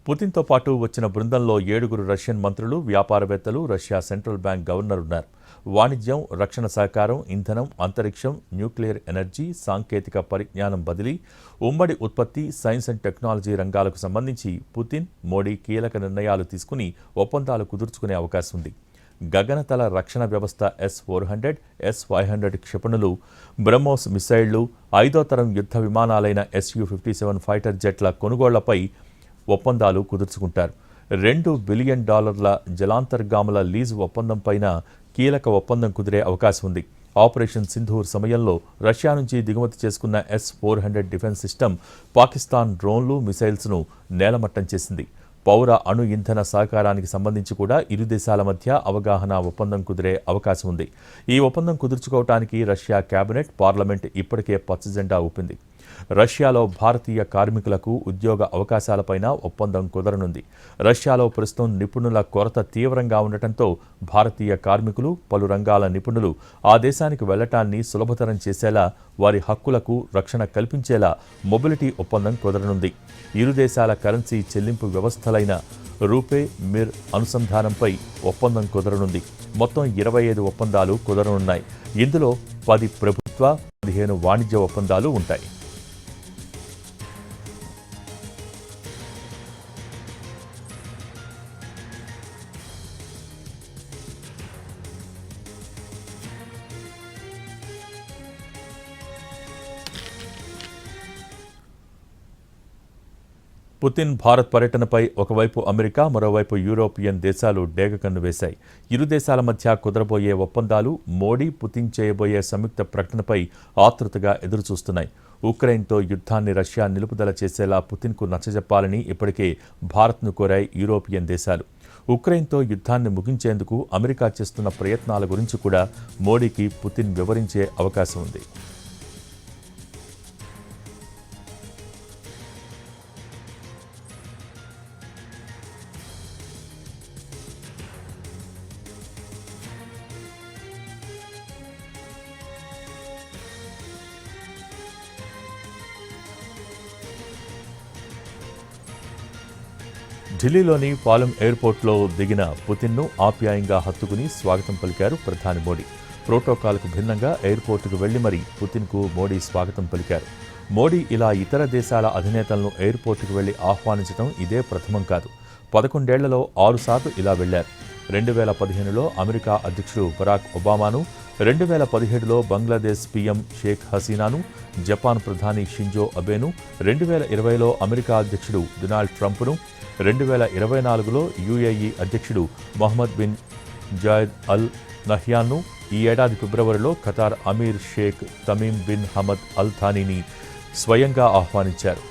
పుతిన్తో పాటు వచ్చిన బృందంలో 7 రష్యన్ మంత్రులు, వ్యాపారవేత్తలు, రష్యా సెంట్రల్ బ్యాంక్ గవర్నర్ ఉన్నారు. వాణిజ్యం, రక్షణ సహకారం, ఇంధనం, అంతరిక్షం, న్యూక్లియర్ ఎనర్జీ, సాంకేతిక పరిజ్ఞానం బదిలీ, ఉమ్మడి ఉత్పత్తి, సైన్స్ అండ్ టెక్నాలజీ రంగాలకు సంబంధించి పుతిన్, మోడీ కీలక నిర్ణయాలు తీసుకుని ఒప్పందాలు కుదుర్చుకునే అవకాశం ఉంది. గగనతల రక్షణ వ్యవస్థ S-400, S-500 క్షిపణులు, బ్రహ్మోస్ మిసైళ్లు, 5వ తరం యుద్ధ విమానాలైన Su-57 ఫైటర్ జెట్ల కొనుగోళ్లపై ఒప్పందాలు కుదుర్చుకుంటారు. $2 బిలియన్ జలాంతర్గాముల లీజు ఒప్పందంపైన కీలక ఒప్పందం కుదిరే అవకాశం ఉంది. ఆపరేషన్ సింధూర్ సమయంలో రష్యా నుంచి దిగుమతి చేసుకున్న S-400 డిఫెన్స్ సిస్టమ్ పాకిస్తాన్ డ్రోన్లు, మిసైల్స్ను నేలమట్టం చేసింది. పౌర అణు ఇంధన సహకారానికి సంబంధించి కూడా ఇరు దేశాల మధ్య అవగాహన ఒప్పందం కుదిరే అవకాశం ఉంది. ఈ ఒప్పందం కుదుర్చుకోవటానికి రష్యా కేబినెట్, పార్లమెంట్ ఇప్పటికే పచ్చజెండా ఊపింది. రష్యాలో భారతీయ కార్మికులకు ఉద్యోగ అవకాశాలపైన ఒప్పందం కుదరనుంది. రష్యాలో ప్రస్తుతం నిపుణుల కొరత తీవ్రంగా ఉండటంతో భారతీయ కార్మికులు, పలు రంగాల నిపుణులు ఆ దేశానికి వెళ్లటాన్ని సులభతరం చేసేలా, వారి హక్కులకు రక్షణ కల్పించేలా మొబిలిటీ ఒప్పందం కుదరనుంది. ఇరు దేశాల కరెన్సీ చెల్లింపు వ్యవస్థలైన రూపే, మిర్ అనుసంధానంపై ఒప్పందం కుదరనుంది. మొత్తం 25 ఒప్పందాలు కుదరనున్నాయి. ఇందులో 10 ప్రభుత్వ, 15 వాణిజ్య ఒప్పందాలు ఉంటాయి. పుతిన్ భారత్ పర్యటనపై ఒకవైపు అమెరికా, మరోవైపు యూరోపియన్ దేశాలు డేగకన్ను వేశాయి. ఇరు దేశాల మధ్య కుదరబోయే ఒప్పందాలు, మోడీ, పుతిన్ చేయబోయే సంయుక్త ప్రకటనపై ఆతృతగా ఎదురుచూస్తున్నాయి. ఉక్రెయిన్తో యుద్ధాన్ని రష్యా నిలుపుదల చేసేలా పుతిన్కు నచ్చజెప్పాలని ఇప్పటికే భారత్ను కోరాయి యూరోపియన్ దేశాలు. ఉక్రెయిన్తో యుద్ధాన్ని ముగించేందుకు అమెరికా చేస్తున్న ప్రయత్నాల గురించి కూడా మోడీకి పుతిన్ వివరించే అవకాశం ఉంది. ఢిల్లీలోని పాలెం ఎయిర్పోర్ట్లో దిగిన పుతిన్ను ఆప్యాయంగా హత్తుకుని స్వాగతం పలికారు ప్రధాని మోడీ. ప్రోటోకాల్కు భిన్నంగా ఎయిర్పోర్టుకు వెళ్లి మరీ పుతిన్కు మోడీ స్వాగతం పలికారు. మోడీ ఇలా ఇతర దేశాల అధినేతలను ఎయిర్పోర్టుకు వెళ్లి ఆహ్వానించడం ఇదే ప్రథమం కాదు. 11 ఏళ్లలో 6 సార్లు ఇలా వెళ్లారు. 2015లో అమెరికా అధ్యక్షుడు బరాక్ ఒబామాను, 2017లో బంగ్లాదేశ్ పీఎం షేక్ హసీనాను, జపాన్ ప్రధాని షింజో అబేను, 2020లో అమెరికా అధ్యక్షుడు డొనాల్డ్ ట్రంప్ను, 2024లో యూఏఈ అధ్యక్షుడు మొహమ్మద్ బిన్ జాయద్ అల్ నహ్యాన్ను, ఈ ఏడాది ఫిబ్రవరిలో ఖతార్ అమీర్ Sheikh Tamim bin Hamad Al థానీని స్వయంగా ఆహ్వానించారు.